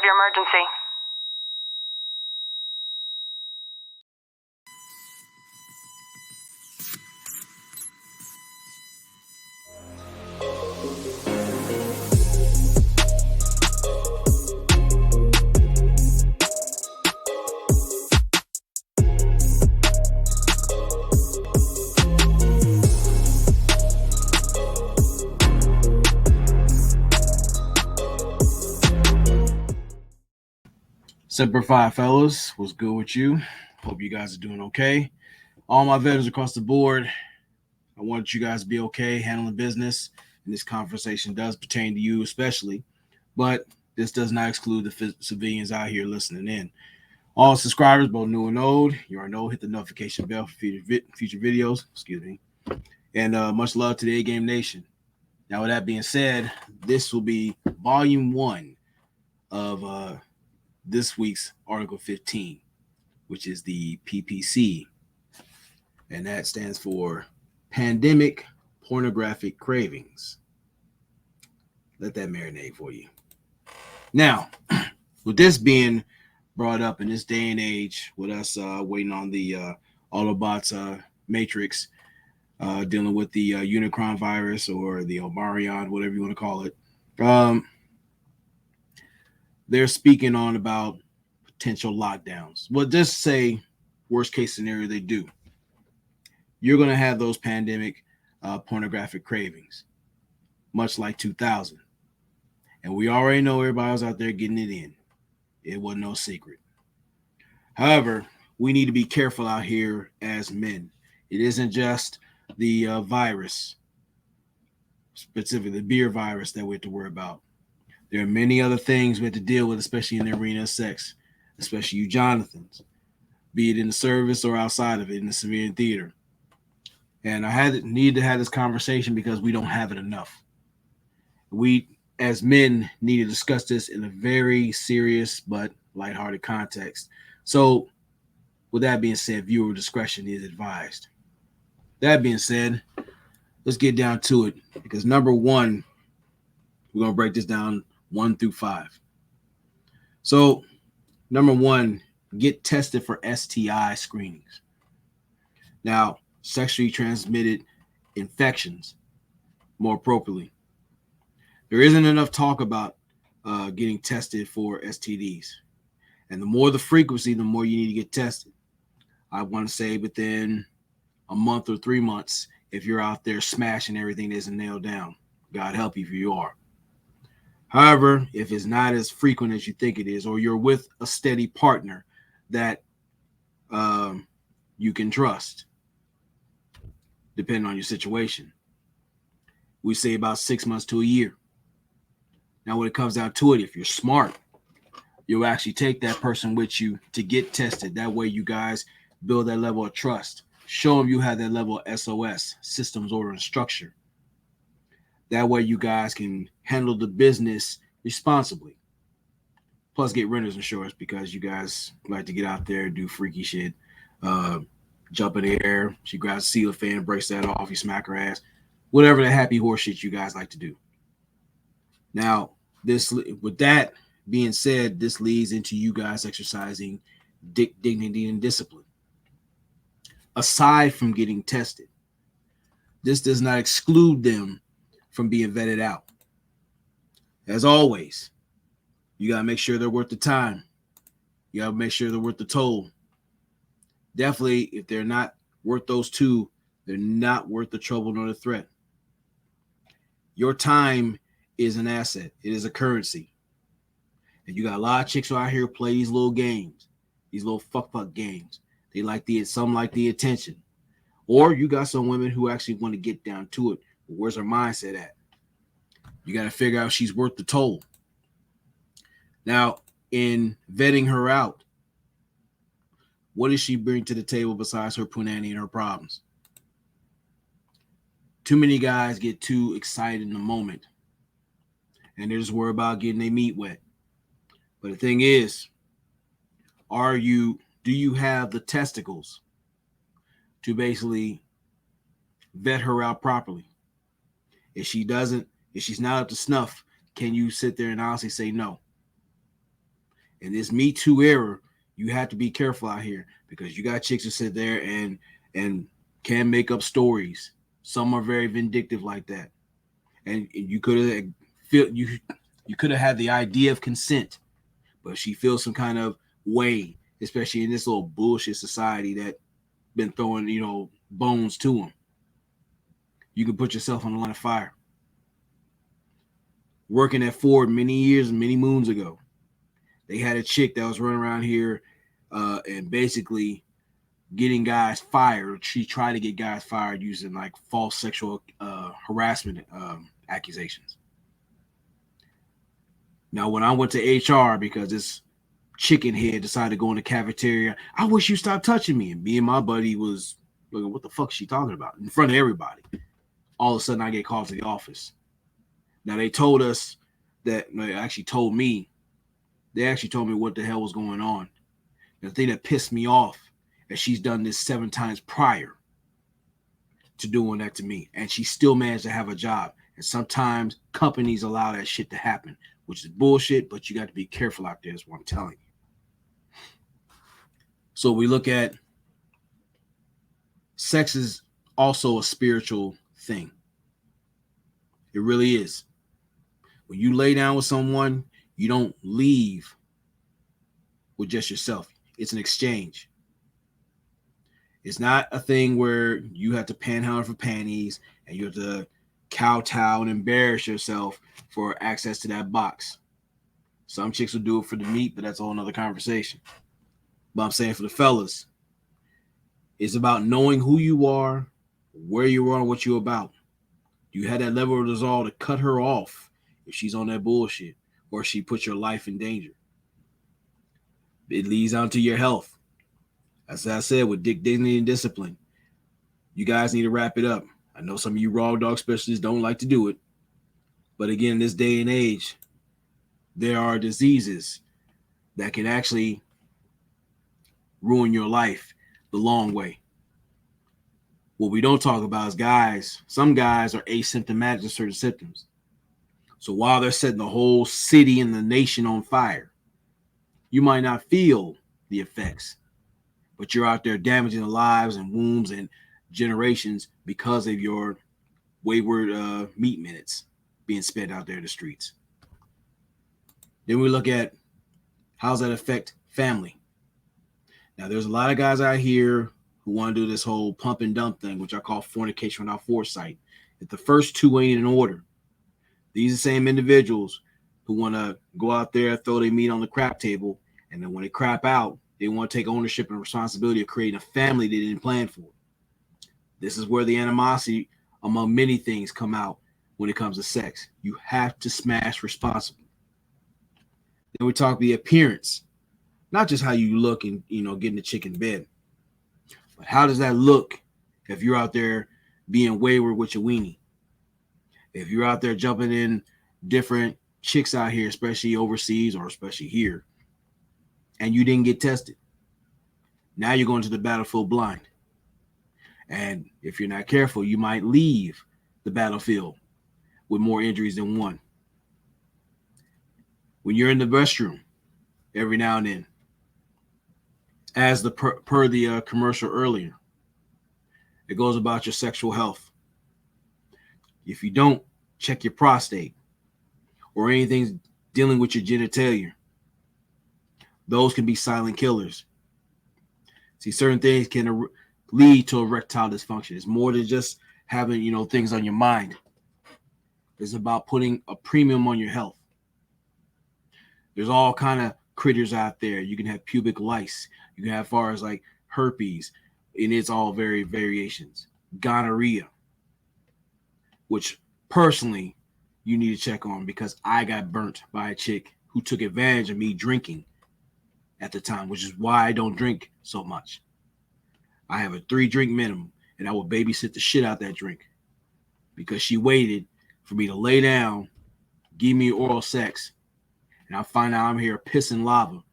Emergency. Semper Fi, fellas. What's good with you? Hope you guys are doing okay. All my veterans across the board, I want you guys to be okay handling business. And this conversation does pertain to you especially, but this does not exclude the civilians out here listening in. All subscribers, both new and old, you already know, hit the notification bell for future videos. And much love to the A-Game Nation. Now, with that being said, this will be volume 1 of this week's Article 15, which is the PPC, and that stands for Pandemic Pornographic Cravings. Let that marinate for you. Now, with this being brought up in this day and age, with us waiting on the Autobots Matrix, dealing with the Unicron virus or the Omarion, whatever you want to call it, they're speaking on about potential lockdowns. Well, just say worst case scenario they do. You're going to have those pandemic pornographic cravings, much like 2000. And we already know everybody was out there getting it in. It wasn't no secret. However, we need to be careful out here as men. It isn't just the virus, specifically the beer virus, that we have to worry about. There are many other things we have to deal with, especially in the arena of sex, especially you Jonathans, be it in the service or outside of it in the civilian theater. And I need to have this conversation because we don't have it enough. We, as men, need to discuss this in a very serious but lighthearted context. So, with that being said, viewer discretion is advised. That being said, let's get down to it, because number 1, we're going to break this down 1 through 5. So, number 1, get tested for STI screenings. Now, sexually transmitted infections, more appropriately. There isn't enough talk about getting tested for STDs. And the more the frequency, the more you need to get tested. I want to say within a month or 3 months, if you're out there smashing everything that isn't nailed down. God help you if you are. However, if it's not as frequent as you think it is, or you're with a steady partner that you can trust, depending on your situation, we say about 6 months to a year. Now, when it comes down to it, if you're smart, you'll actually take that person with you to get tested. That way you guys build that level of trust. Show them you have that level of SOS, systems, order, and structure. That way you guys can handle the business responsibly. Plus get renter's insurance, because you guys like to get out there and do freaky shit. Jump in the air. She grabs a ceiling fan, breaks that off. You smack her ass. Whatever the happy horse shit you guys like to do. Now, with that being said, this leads into you guys exercising dignity and discipline. Aside from getting tested, this does not exclude them from being vetted out. As always, You got to make sure they're worth the time. You got to make sure they're worth the toll. Definitely, if they're not worth those two, they're not worth the trouble nor the threat. Your time is an asset. It is a currency. And you got a lot of chicks out here who play these little games, these little fuck games. They like some like the attention. Or you got some women who actually want to get down to it. But where's her mindset at? You got to figure out if she's worth the toll. Now, in vetting her out, what does she bring to the table besides her punani and her problems? Too many guys get too excited in the moment, and they're just worried about getting their meat wet. But the thing is, do you have the testicles to basically vet her out properly? If she's not up to snuff, can you sit there and honestly say no? In this Me Too era, you have to be careful out here because you got chicks who sit there and can make up stories. Some are very vindictive like that, and you could have had the idea of consent, but she feels some kind of way, especially in this little bullshit society that been throwing bones to them. You can put yourself on the line of fire. Working at Ford many years and many moons ago, they had a chick that was running around here and basically getting guys fired. She tried to get guys fired using like false sexual harassment accusations. Now, when I went to HR because this chicken head decided to go in the cafeteria, I wish you stopped touching me. And me and my buddy was looking, what the fuck is she talking about? In front of everybody. All of a sudden, I get called to the office. Now, they told us that, they actually told me what the hell was going on. The thing that pissed me off is she's done this 7 times prior to doing that to me. And she still managed to have a job. And sometimes companies allow that shit to happen, which is bullshit, but you got to be careful out there is what I'm telling you. So we look at sex is also a spiritual thing. It really is. When you lay down with someone, you don't leave with just yourself. It's an exchange. It's not a thing where you have to panhandle for panties and you have to kowtow and embarrass yourself for access to that box. Some chicks will do it for the meat, but that's a whole nother conversation. But I'm saying for the fellas, it's about knowing who you are, where you are, and what you're about. You had that level of resolve to cut her off if she's on that bullshit or she puts your life in danger. It leads on to your health. As I said, with dignity and discipline, you guys need to wrap it up. I know some of you raw dog specialists don't like to do it. But again, in this day and age, there are diseases that can actually ruin your life the long way. What we don't talk about is guys. Some guys are asymptomatic to certain symptoms. So while they're setting the whole city and the nation on fire, you might not feel the effects, but you're out there damaging the lives and wombs and generations because of your wayward meat minutes being spent out there in the streets. Then we look at how does that affect family. Now, there's a lot of guys out here who want to do this whole pump and dump thing, which I call fornication without foresight. If the first two ain't in order, these are the same individuals who want to go out there, throw their meat on the crap table, and then when they crap out, they want to take ownership and responsibility of creating a family they didn't plan for. This is where the animosity among many things come out when it comes to sex. You have to smash responsibly. Then we talk the appearance, not just how you look and getting the chick in bed, but how does that look if you're out there being wayward with your weenie? If you're out there jumping in different chicks out here, especially overseas or especially here, and you didn't get tested, now you're going to the battlefield blind. And if you're not careful, you might leave the battlefield with more injuries than one. When you're in the restroom, every now and then, as the per the commercial earlier, it goes about your sexual health. If you don't check your prostate or anything dealing with your genitalia. Those can be silent killers. See, certain things can lead to erectile dysfunction. It's more than just having, things on your mind. It's about putting a premium on your health. There's all kind of critters out there. You can have pubic lice. You can have far as like herpes, and it's all very variations. Gonorrhea, which personally you need to check on, because I got burnt by a chick who took advantage of me drinking at the time, which is why I don't drink so much. I have a 3-drink minimum, and I will babysit the shit out that drink, because she waited for me to lay down, give me oral sex, and I find out I'm here pissing lava,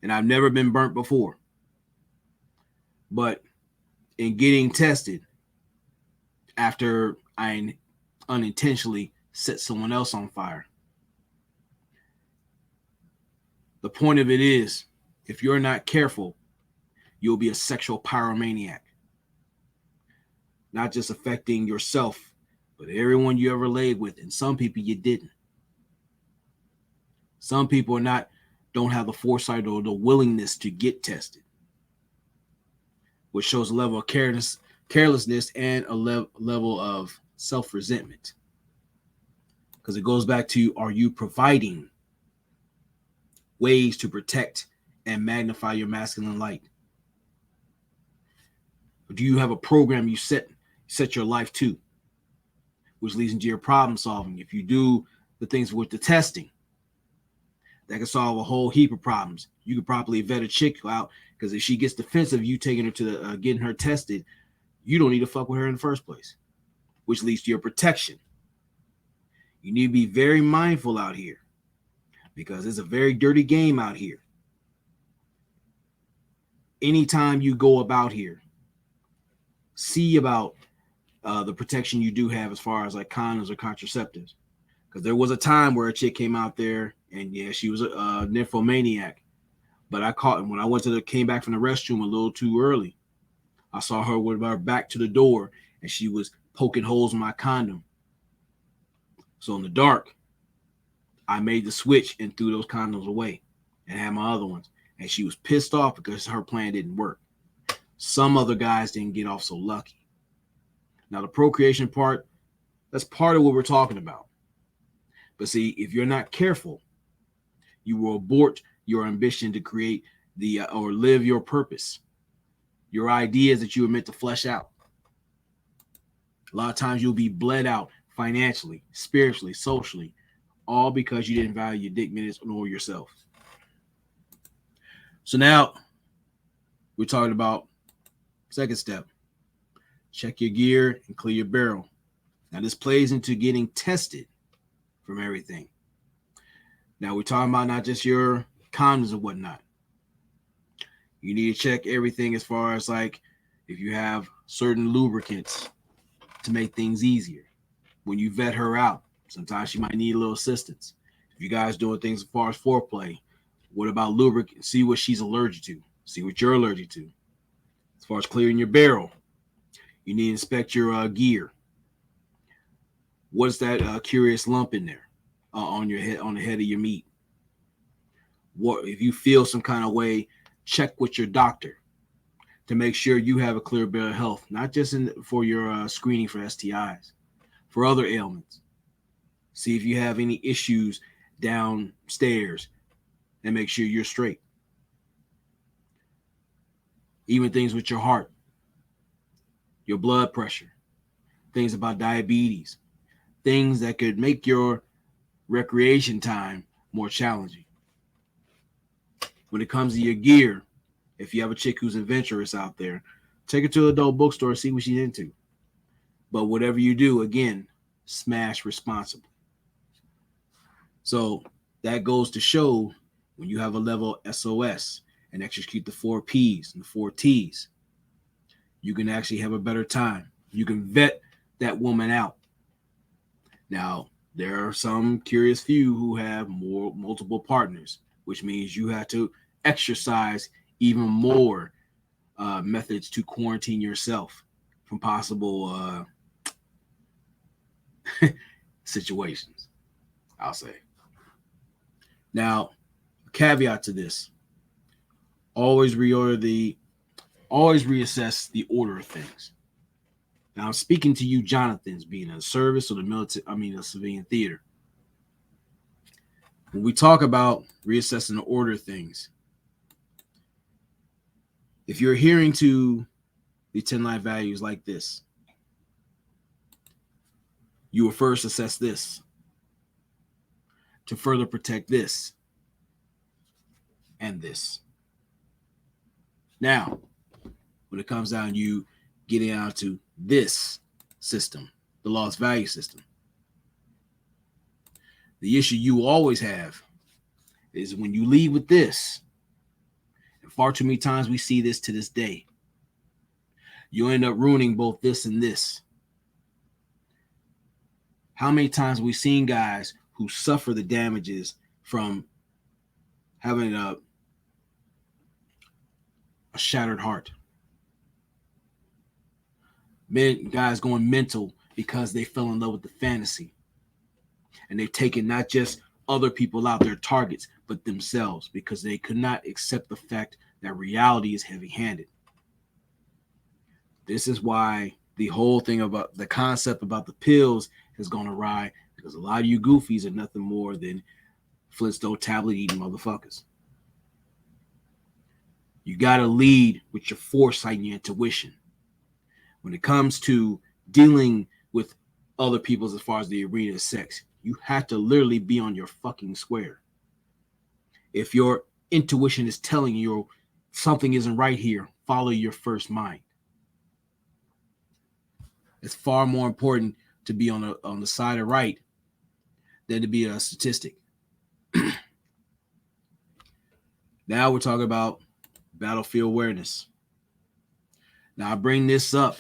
and I've never been burnt before. But in getting tested, after I unintentionally set someone else on fire, the point of it is, if you're not careful, you'll be a sexual pyromaniac. Not just affecting yourself, but everyone you ever laid with, and some people you didn't. Some people don't have the foresight or the willingness to get tested, which shows a level of carelessness and a level of self-resentment. Because it goes back to, are you providing ways to protect and magnify your masculine light? Or do you have a program you set your life to, which leads into your problem solving? If you do the things with the testing, that can solve a whole heap of problems. You could probably vet a chick out, because if she gets defensive, you taking her to getting her tested, you don't need to fuck with her in the first place, which leads to your protection. You need to be very mindful out here, because it's a very dirty game out here. Anytime you go about here, see about the protection you do have as far as like condoms or contraceptives. Because there was a time where a chick came out there, and yeah, she was a nymphomaniac. But I caught, when I came back from the restroom a little too early, I saw her with her back to the door, and she was poking holes in my condom. So in the dark, I made the switch and threw those condoms away and had my other ones. And she was pissed off because her plan didn't work. Some other guys didn't get off so lucky. Now, the procreation part, that's part of what we're talking about. But see, if you're not careful, you will abort your ambition to create or live your purpose, your ideas that you were meant to flesh out. A lot of times you'll be bled out financially, spiritually, socially, all because you didn't value your dick minutes nor yourself. So now we're talking about second step. Check your gear and clear your barrel. Now this plays into getting tested from everything. Now we're talking about not just your condoms and whatnot. You need to check everything as far as like if you have certain lubricants to make things easier. When you vet her out, sometimes she might need a little assistance. If you guys doing things as far as foreplay, what about lubricant? See what she's allergic to. See what you're allergic to. As far as clearing your barrel, you need to inspect your gear. What's that curious lump in there on your head, on the head of your meat? What if you feel some kind of way? Check with your doctor to make sure you have a clear bill of health, not just for your screening for STIs, for other ailments. See if you have any issues downstairs and make sure you're straight. Even things with your heart, your blood pressure, things about diabetes, things that could make your recreation time more challenging. When it comes to your gear, if you have a chick who's adventurous out there, take her to an adult bookstore and see what she's into. But whatever you do, again, smash responsibly. So that goes to show when you have a level SOS and execute the 4 Ps and the 4 Ts, you can actually have a better time. You can vet that woman out. Now, there are some curious few who have multiple partners, which means you have to exercise even more methods to quarantine yourself from possible situations, I'll say. Now, caveat to this: always reassess the order of things. Now, I'm speaking to you, Jonathans, being in the service or the military. I mean, the civilian theater. When we talk about reassessing the order of things, if you're adhering to the 10 life values like this, you will first assess this to further protect this and this. Now, when it comes down to you getting out to this system, the lost value system, the issue you always have is when you leave with this, and far too many times we see this to this day, you end up ruining both this and this. How many times have we seen guys who suffer the damages from having a shattered heart? Guys going mental because they fell in love with the fantasy. And they've taken not just other people out, their targets, but themselves, because they could not accept the fact that reality is heavy-handed. This is why the whole thing about the concept about the pills has gone awry, because a lot of you goofies are nothing more than Flintstone tablet eating motherfuckers. You got to lead with your foresight and your intuition. When it comes to dealing with other people as far as the arena of sex, you have to literally be on your fucking square. If your intuition is telling you something isn't right here, follow your first mind. It's far more important to be on the side of right than to be a statistic. Now we're talking about battlefield awareness. Now I bring this up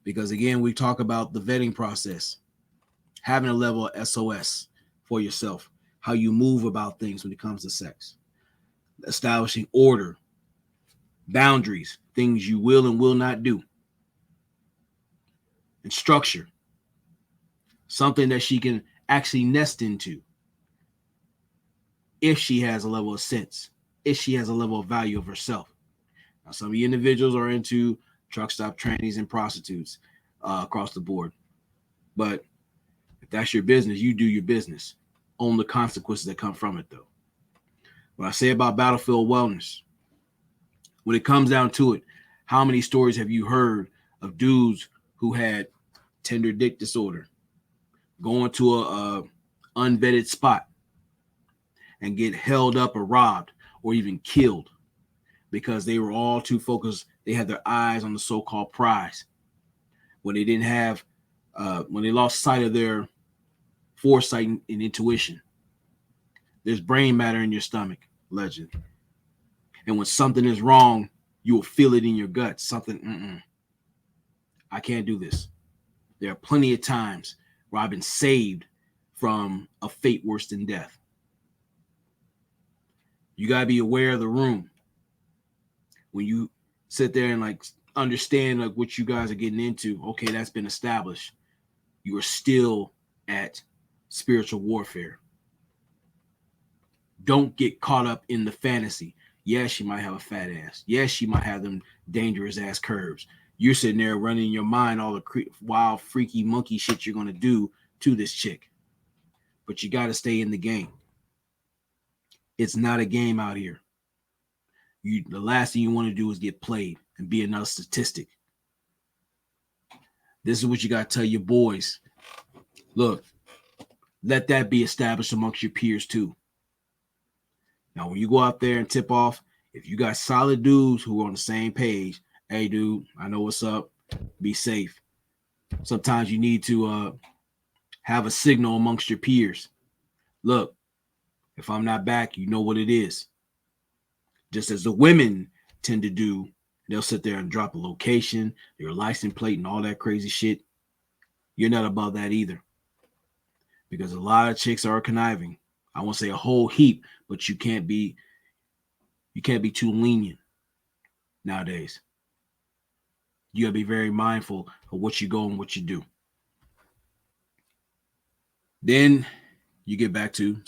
because, again, we talk about the vetting process, having a level of SOS for yourself, how you move about things when it comes to sex, establishing order, boundaries, things you will and will not do, and structure, something that she can actually nest into if she has a level of sense, if she has a level of value of herself. Now, some of you individuals are into truck stop trannies and prostitutes across the board. But if that's your business, you do your business. Own the consequences that come from it, though. What I say about battlefield wellness, when it comes down to it, how many stories have you heard of dudes who had tender dick disorder going to a unvetted spot and get held up or robbed or even killed because they were all too focused? They had their eyes on the so-called prize when they didn't have, when they lost sight of their foresight and intuition. There's brain matter in your stomach, legend. And when something is wrong, you will feel it in your gut. Something, I can't do this. There are plenty of times where I've been saved from a fate worse than death. You got to be aware of the room. When you sit there and like understand like what you guys are getting into, okay, that's been established. You are still at spiritual warfare. Don't get caught up in the fantasy. Yes, she might have a fat ass. Yes, she might have them dangerous ass curves. You're sitting there running in your mind all the wild, freaky, monkey shit you're going to do to this chick. But you got to stay in the game. It's not a game out here. The last thing you want to do is get played and be another statistic. This is what you got to tell your boys. Look, let that be established amongst your peers too. Now, when you go out there and tip off, if you got solid dudes who are on the same page, hey, dude, I know what's up. Be safe. Sometimes you need to have a signal amongst your peers. Look, if I'm not back, you know what it is. Just as the women tend to do, they'll sit there and drop a location, your license plate, and all that crazy shit. You're not above that either. Because a lot of chicks are conniving. I won't say a whole heap, but you can't be too lenient nowadays. You gotta be very mindful of what you go and what you do. Then you get back to,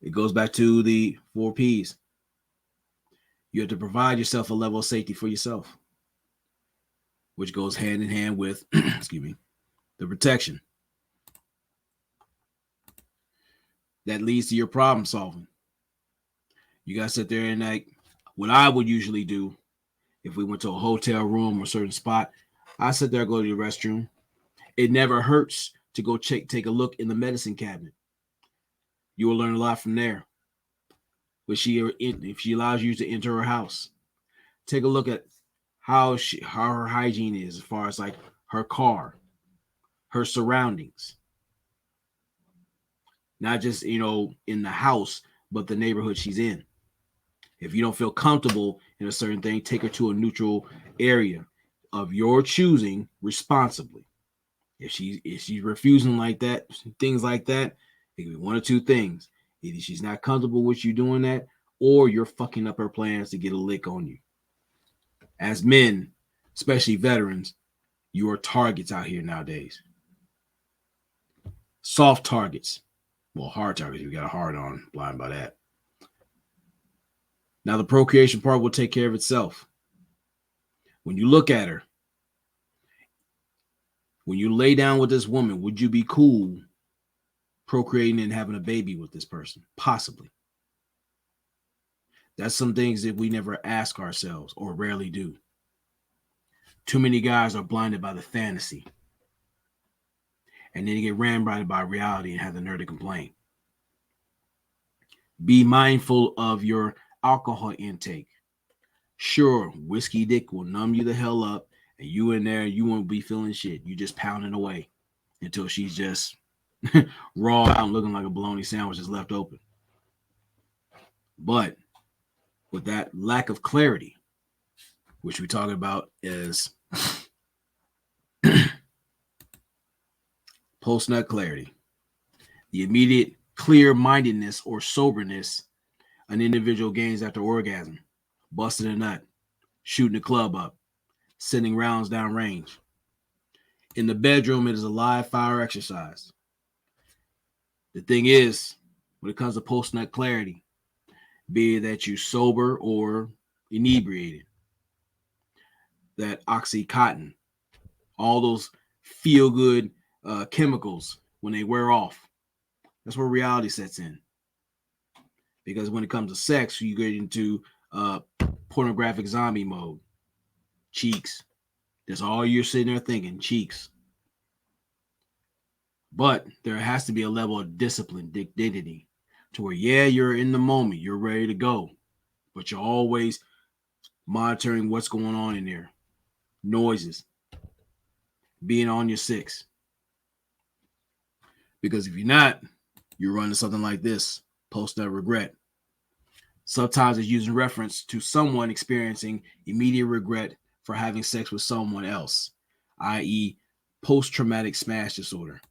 It goes back to the 4 Ps. You have to provide yourself a level of safety for yourself, which goes hand in hand with, excuse me, the protection. That leads to your problem solving. You got to sit there and like, what I would usually do if we went to a hotel room or a certain spot, I sit there, go to the restroom. It never hurts to go take a look in the medicine cabinet. You will learn a lot from there. But if she allows you to enter her house, take a look at how her hygiene is as far as like her car, her surroundings. Not just, in the house, but the neighborhood she's in. If you don't feel comfortable in a certain thing, take her to a neutral area of your choosing responsibly. If she's refusing like that, things like that, it can be one or two things. Either she's not comfortable with you doing that, or you're fucking up her plans to get a lick on you. As men, especially veterans, you are targets out here nowadays. Soft targets. Well, hard targets. You got a hard on, blind by that. Now the procreation part will take care of itself. When you look at her, when you lay down with this woman, would you be cool procreating and having a baby with this person? Possibly. That's some things that we never ask ourselves or rarely do. Too many guys are blinded by the fantasy. And then they get ramrodded by reality and have the nerve to complain. Be mindful of your alcohol intake. Sure, whiskey dick will numb you the hell up, and you in there, you won't be feeling shit. You just pounding away until she's just raw out and looking like a bologna sandwich is left open. But with that lack of clarity, which we talk about is post-nut clarity, the immediate clear-mindedness or soberness an individual gains after orgasm, busting a nut, shooting a club up, sending rounds down range. In the bedroom, it is a live fire exercise. The thing is, when it comes to post-nut clarity, be it that you sober or inebriated, that Oxycontin, all those feel-good chemicals, when they wear off, that's where reality sets in. Because when it comes to sex, you get into pornographic zombie mode. Cheeks. That's all you're sitting there thinking, cheeks. But there has to be a level of discipline, dignity, to where, yeah, you're in the moment, you're ready to go, but you're always monitoring what's going on in there. Noises. Being on your six. Because if you're not, you're running something like this. Post-nut regret. Sometimes it's using reference to someone experiencing immediate regret for having sex with someone else, i.e. post-traumatic smash disorder.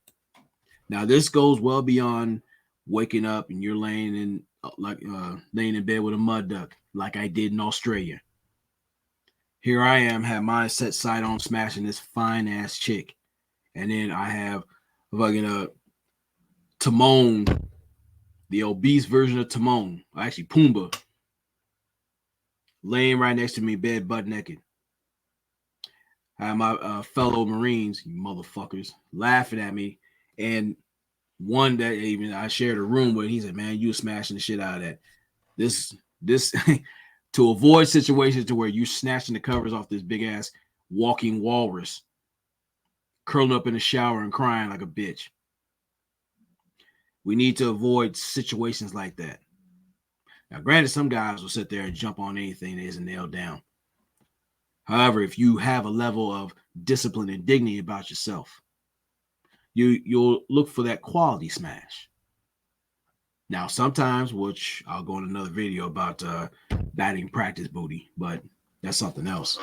Now, this goes well beyond waking up and you're laying in bed with a mud duck, like I did in Australia. Here I am, have mine set sight on smashing this fine-ass chick. And then I have fucking Timon, the obese version of Timon, actually Pumbaa, laying right next to me, bed butt naked. I have my fellow Marines, you motherfuckers, laughing at me. And one that even I shared a room with, he said, man, you were smashing the shit out of that. This to avoid situations to where you snatching the covers off this big ass walking walrus, curling up in the shower and crying like a bitch. We need to avoid situations like that. Now, granted, some guys will sit there and jump on anything that isn't nailed down. However, if you have a level of discipline and dignity about yourself, you'll look for that quality smash. Now, sometimes, which I'll go in another video about batting practice booty, but that's something else.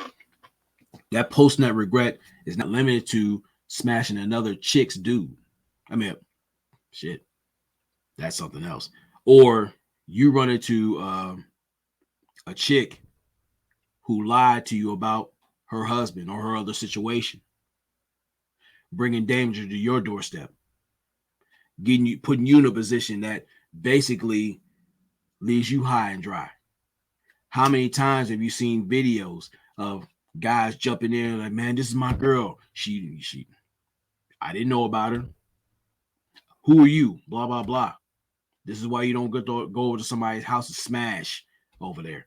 That post-nut regret is not limited to smashing another chick's dude. I mean, shit, that's something else. Or you run into a chick who lied to you about her husband or her other situation, bringing danger to your doorstep, putting you in a position that basically leaves you high and dry. How many times have you seen videos of guys jumping in like, man, this is my girl. She I didn't know about her. Who are you? Blah, blah, blah. This is why you don't go over to somebody's house and smash over there.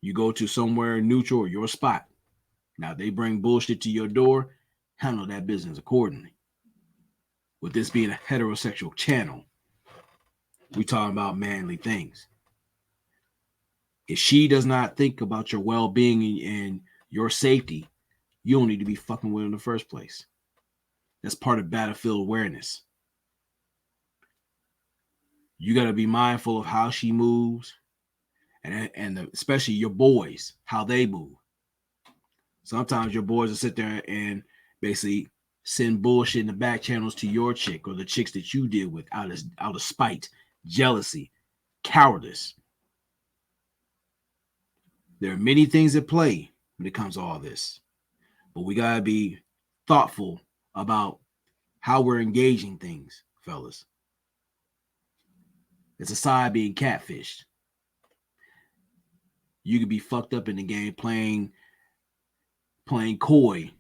You go to somewhere neutral or your spot. Now, they bring bullshit to your door, handle that business accordingly. With this being a heterosexual channel, we talking about manly things. If she does not think about your well-being and your safety, you don't need to be fucking with her in the first place. That's part of battlefield awareness. You got to be mindful of how she moves, and especially your boys, how they move. Sometimes your boys will sit there and basically send bullshit in the back channels to your chick or the chicks that you deal with out of spite, jealousy, cowardice. There are many things at play when it comes to all this, but we got to be thoughtful about how we're engaging things, fellas. It's a side being catfished. You could be fucked up in the game playing coy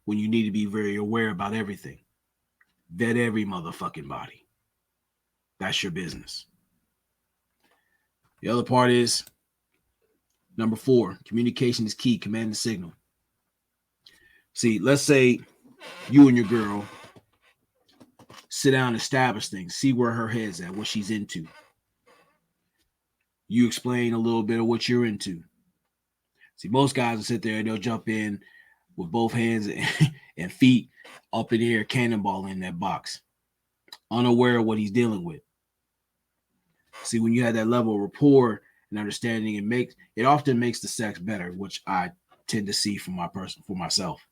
when you need to be very aware about everything. Vet every motherfucking body. That's your business. The other part is number 4, communication is key. Command and signal. See, let's say you and your girl sit down and establish things, see where her head's at, what she's into. You explain a little bit of what you're into. See, most guys will sit there and they'll jump in with both hands and feet up in the air, cannonball in that box, unaware of what he's dealing with. See, when you have that level of rapport and understanding, it often makes the sex better, which I tend to see for myself.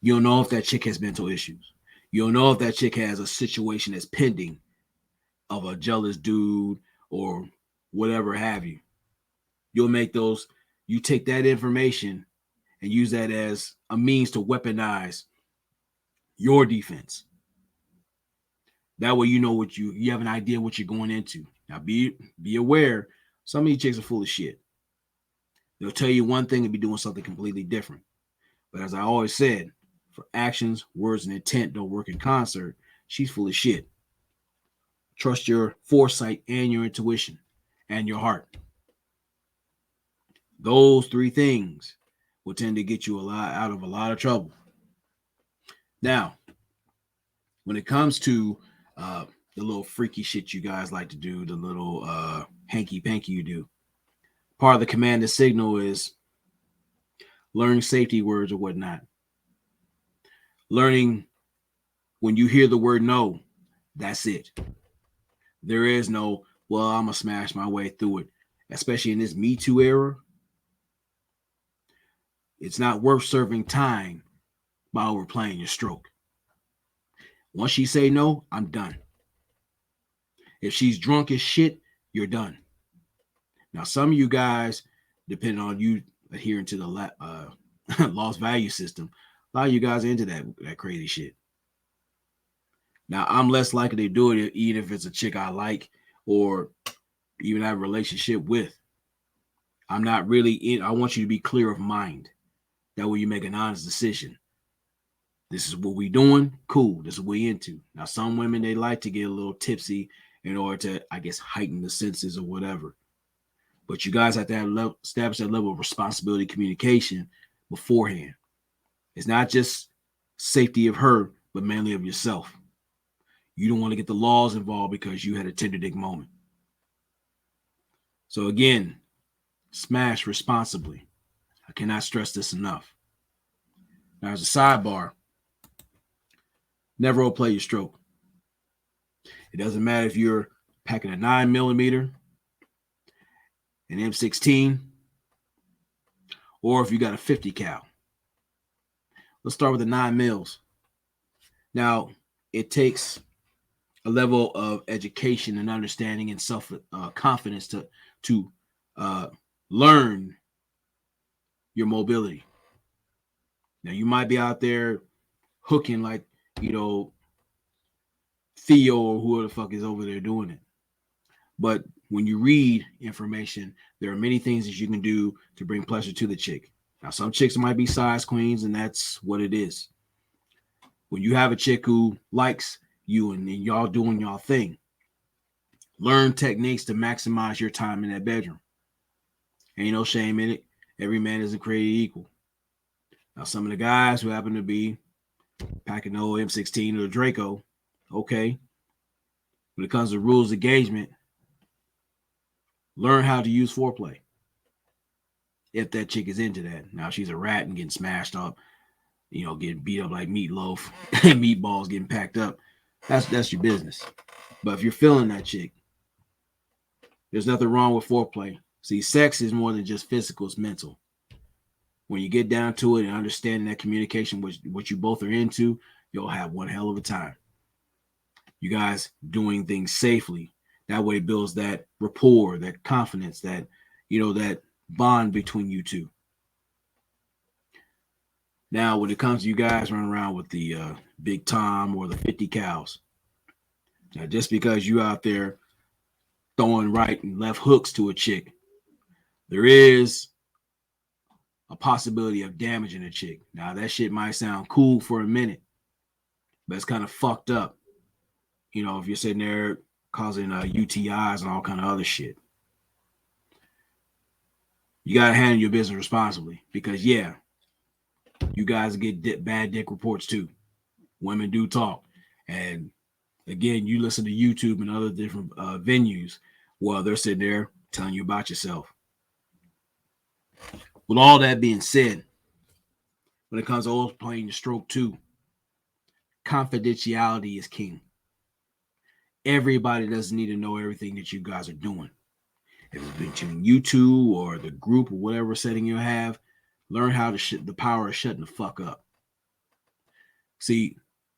You'll know if that chick has mental issues. You'll know if that chick has a situation that's pending of a jealous dude or whatever have you. You take that information and use that as a means to weaponize your defense. That way you know what you have an idea what you're going into. Now be aware, some of these chicks are full of shit. They'll tell you one thing and be doing something completely different. But as I always said, for actions, words, and intent don't work in concert, she's full of shit. Trust your foresight and your intuition and your heart. Those 3 things will tend to get you out of a lot of trouble. Now, when it comes to the little freaky shit you guys like to do, the little hanky-panky you do, part of the command and signal is learning safety words or whatnot. Learning when you hear the word no, that's it. There is no, well, I'm going to smash my way through it. Especially in this Me Too era, it's not worth serving time by overplaying your stroke. Once she say no, I'm done. If she's drunk as shit, you're done. Now, some of you guys, depending on you adhering to the lost value system, a lot of you guys are into that crazy shit. Now, I'm less likely to do it even if it's a chick I like or even have a relationship with. I'm not really in. I want you to be clear of mind. That way you make an honest decision. This is what we doing. Cool. This is what we into. Now, some women, they like to get a little tipsy in order to, I guess, heighten the senses or whatever. But you guys have to establish that level of responsibility communication beforehand. It's not just safety of her, but mainly of yourself. You don't want to get the laws involved because you had a tender dick moment. So again, smash responsibly. I cannot stress this enough. Now, as a sidebar, never overplay your stroke. It doesn't matter if you're packing a 9mm, an M16, or if you got a 50 cal. Let's start with the 9 mils. Now, it takes a level of education and understanding and self-confidence to learn your mobility. Now, you might be out there hooking like, Theo or whoever the fuck is over there doing it. But when you read information, there are many things that you can do to bring pleasure to the chick. Now, some chicks might be size queens, and that's what it is. When you have a chick who likes you and y'all doing y'all thing, learn techniques to maximize your time in that bedroom. Ain't no shame in it. Every man isn't created equal. Now, some of the guys who happen to be packing the old M16 or the Draco, okay, when it comes to rules of engagement, learn how to use foreplay. If that chick is into that. Now, she's a rat and getting smashed up, getting beat up like meatloaf, meatballs getting packed up. That's your business. But if you're feeling that chick, there's nothing wrong with foreplay. See, sex is more than just physical, it's mental. When you get down to it and understanding that communication, what you both are into, you'll have one hell of a time. You guys doing things safely. That way it builds that rapport, that confidence, that bond between you two. Now, when it comes to you guys running around with the Big Tom or the 50 cows, now just because you out there throwing right and left hooks to a chick, there is a possibility of damaging a chick. Now, that shit might sound cool for a minute, but it's kind of fucked up. If you're sitting there causing UTIs and all kind of other shit. You got to handle your business responsibly because, yeah, you guys get bad dick reports too. Women do talk. And again, you listen to YouTube and other different venues while they're sitting there telling you about yourself. With all that being said, when it comes to overplaying the stroke too, confidentiality is king. Everybody doesn't need to know everything that you guys are doing. If it's between you two or the group or whatever setting you have, learn how to the power of shutting the fuck up. See,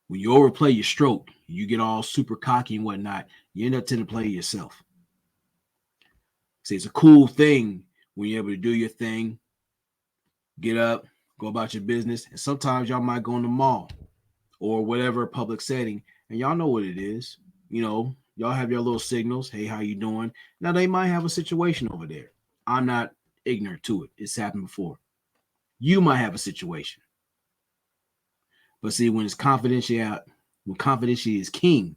when you overplay your stroke, you get all super cocky and whatnot, you end up tending to play yourself. See, it's a cool thing when you're able to do your thing, get up, go about your business, and sometimes y'all might go in the mall or whatever public setting, and y'all know what it is. Y'all have your little signals. Hey, how you doing? Now, they might have a situation over there. I'm not ignorant to it. It's happened before. You might have a situation. But see, when it's confidential, when confidentiality is king,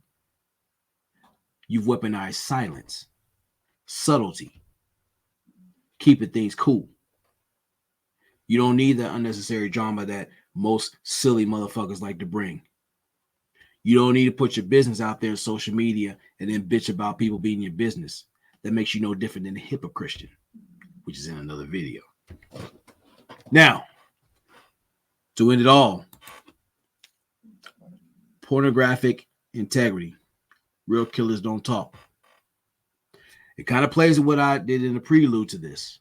you've weaponized silence, subtlety, keeping things cool. You don't need that unnecessary drama that most silly motherfuckers like to bring. You don't need to put your business out there on social media and then bitch about people being your business. That makes you no different than a hypocrite, which is in another video. Now, to end it all, pornographic integrity. Real killers don't talk. It kind of plays with what I did in the prelude to this.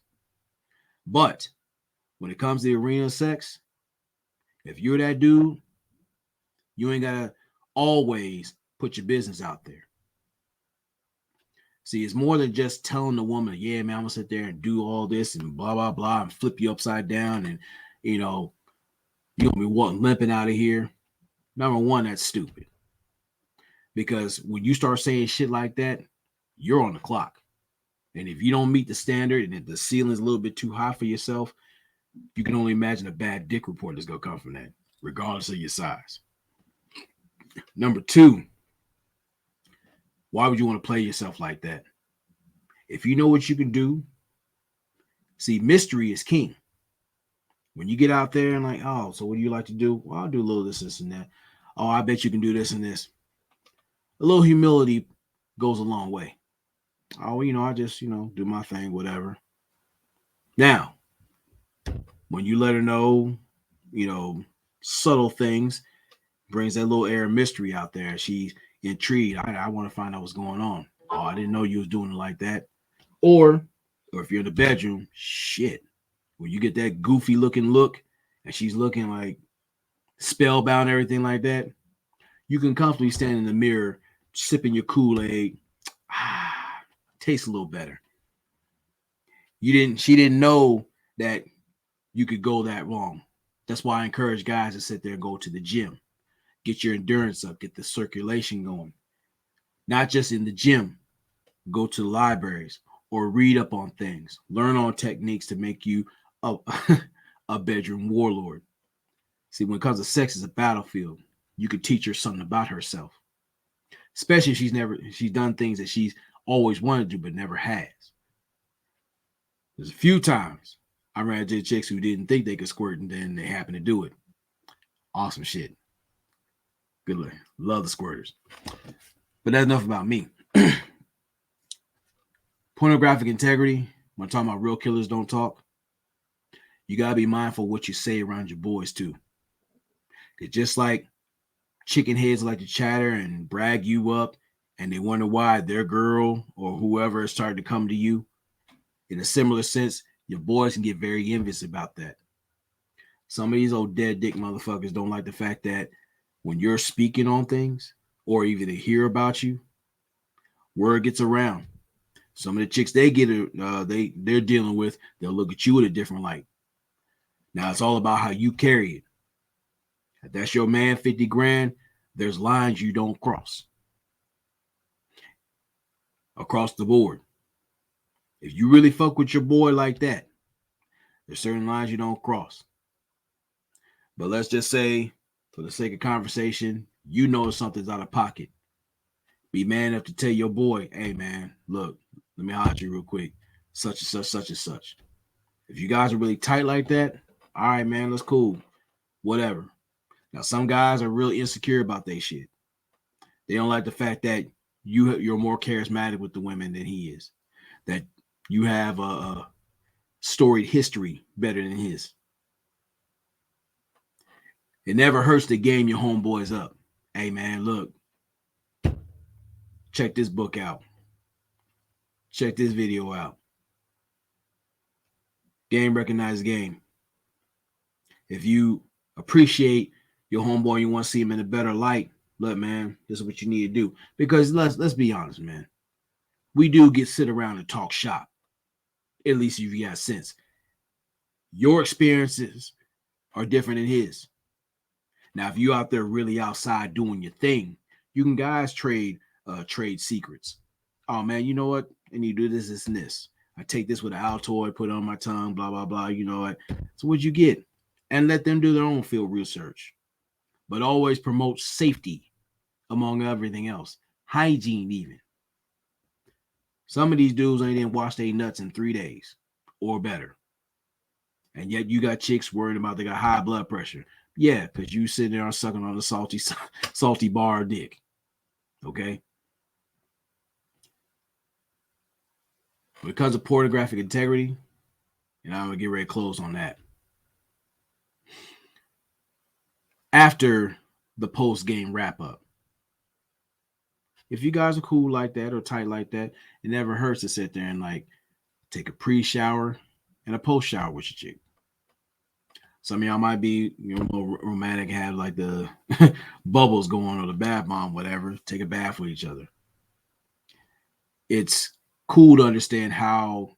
But when it comes to the arena of sex, if you're that dude, you ain't got to always put your business out there. See, it's more than just telling the woman, yeah, man, I'm going to sit there and do all this and blah, blah, blah, and flip you upside down and, you're going to be limping out of here. Number one, that's stupid. Because when you start saying shit like that, you're on the clock. And if you don't meet the standard and if the ceiling's a little bit too high for yourself, you can only imagine a bad dick report that's going to come from that, regardless of your size. Number two, why would you want to play yourself like that? If you know what you can do, see, mystery is king. When you get out there and like, oh, so what do you like to do? Well, I'll do a little this and that. Oh, I bet you can do this and this. A little humility goes a long way. Oh, I just, do my thing, whatever. Now, when you let her know, subtle things, brings that little air of mystery out there. She's intrigued. I want to find out what's going on. Oh, I didn't know you was doing it like that. Or if you're in the bedroom, shit. When you get that goofy looking look and she's looking like spellbound, everything like that, you can comfortably stand in the mirror, sipping your Kool-Aid. Tastes a little better. She didn't know that you could go that long. That's why I encourage guys to sit there and go to the gym. Get your endurance up, get the circulation going. not just in the gym. Go to the libraries or read up on things. Learn on techniques to make you a, a bedroom warlord. See, when it comes to sex as a battlefield, you could teach her something about herself, especially if she's done things that she's always wanted to but never has. There's a few times I ran into chicks who didn't think they could squirt and then they happened to do it. Awesome shit. Good luck. Love the squirters. But that's enough about me. Pornographic integrity. When I'm talking about real killers don't talk, you gotta be mindful of what you say around your boys too. Cause just like chicken heads like to chatter and brag you up, and they wonder why their girl or whoever is starting to come to you. In a similar sense, your boys can get very envious about that. Some of these old dead dick motherfuckers don't like the fact that when you're speaking on things, or even they hear about you, word gets around. Some of the chicks they're dealing with, they'll look at you in a different light. Now it's all about how you carry it. If that's your man, 50 grand, there's lines you don't cross. Across the board. If you really fuck with your boy like that, there's certain lines you don't cross. But let's just say, for the sake of conversation, you know something's out of pocket. Be man enough to tell your boy, hey man, look, let me holler at you real quick. Such and such, such and such. If you guys are really tight like that, all right, man, that's cool. Whatever. Now, some guys are really insecure about their shit. They don't like the fact that you're more charismatic with the women than he is. That you have a storied history better than his. It never hurts to game your homeboys up. Hey, man, look. Check this book out. Check this video out. Game recognized game. If you appreciate your homeboy, you want to see him in a better light, look, man, this is what you need to do. Because let's be honest, man. We do sit around and talk shop. At least if you got sense. Your experiences are different than his. Now, if you out there really outside doing your thing, you can guys trade secrets. Oh man, you know what? I need to do this, this, and this. I take this with an Altoid, put it on my tongue, blah, blah, blah. You know what? So what'd you get? And let them do their own field research. But always promote safety among everything else. Hygiene even. Some of these dudes ain't even wash their nuts in 3 days or better. And yet you got chicks worried about they got high blood pressure. Yeah, because you sitting there sucking on a salty bar dick. Okay? Because of pornographic integrity, and I'm going to get ready to close on that. After the post-game wrap-up, if you guys are cool like that or tight like that, it never hurts to sit there and like take a pre-shower and a post-shower with your chick. Some of y'all might be, more romantic, have like the bubbles going or the bath bomb, whatever. Take a bath with each other. It's cool to understand how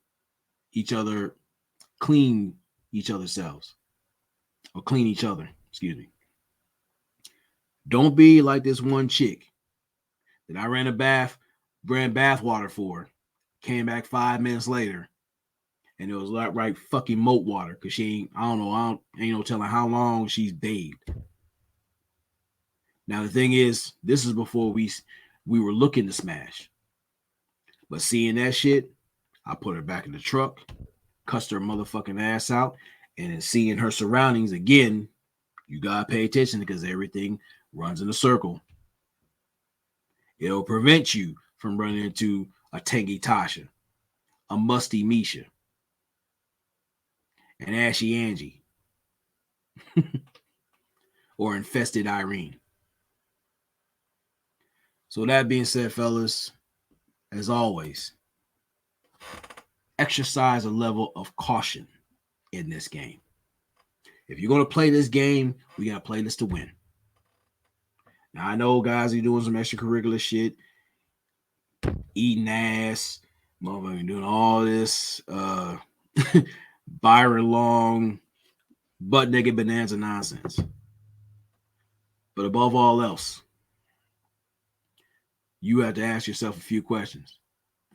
each other clean each other's selves or clean each other. Excuse me. Don't be like this one chick that I ran bath water for, came back 5 minutes later, and it was like right fucking moat water because she ain't no telling how long she's bathed. Now the thing is, this is before we were looking to smash. But seeing that shit, I put her back in the truck, cussed her motherfucking ass out, and then seeing her surroundings again, you gotta pay attention because everything runs in a circle. It'll prevent you from running into a tangy Tasha, a musty Misha, an ashy Angie, or infested Irene. So that being said, fellas, as always, exercise a level of caution in this game. If you're going to play this game, we got to play this to win. Now, I know guys are doing some extracurricular shit, eating ass, motherfucking doing all this Byron Long, butt naked bonanza nonsense. But above all else, you have to ask yourself a few questions.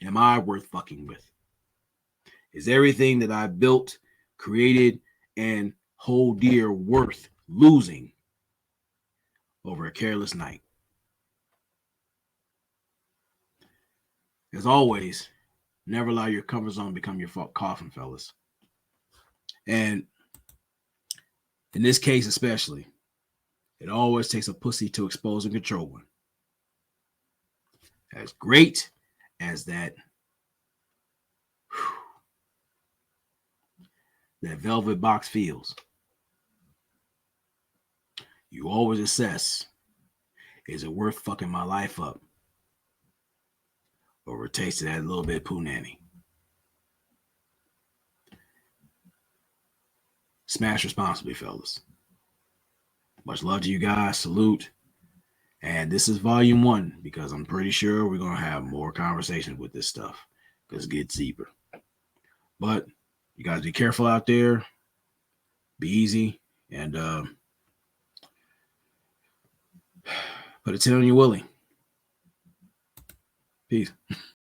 Am I worth fucking with? Is everything that I built, created, and hold dear worth losing over a careless night? As always, never allow your comfort zone to become your coffin, fellas. And in this case especially, it always takes a pussy to expose and control one. As great as that velvet box feels, you always assess, is it worth fucking my life up over a taste of that little bit of poo nanny? Smash responsibly, fellas. Much love to you guys. Salute. And this is volume 1, because I'm pretty sure we're going to have more conversations with this stuff because it gets deeper. But you guys be careful out there. Be easy. And put a 10 on your willy. Peace.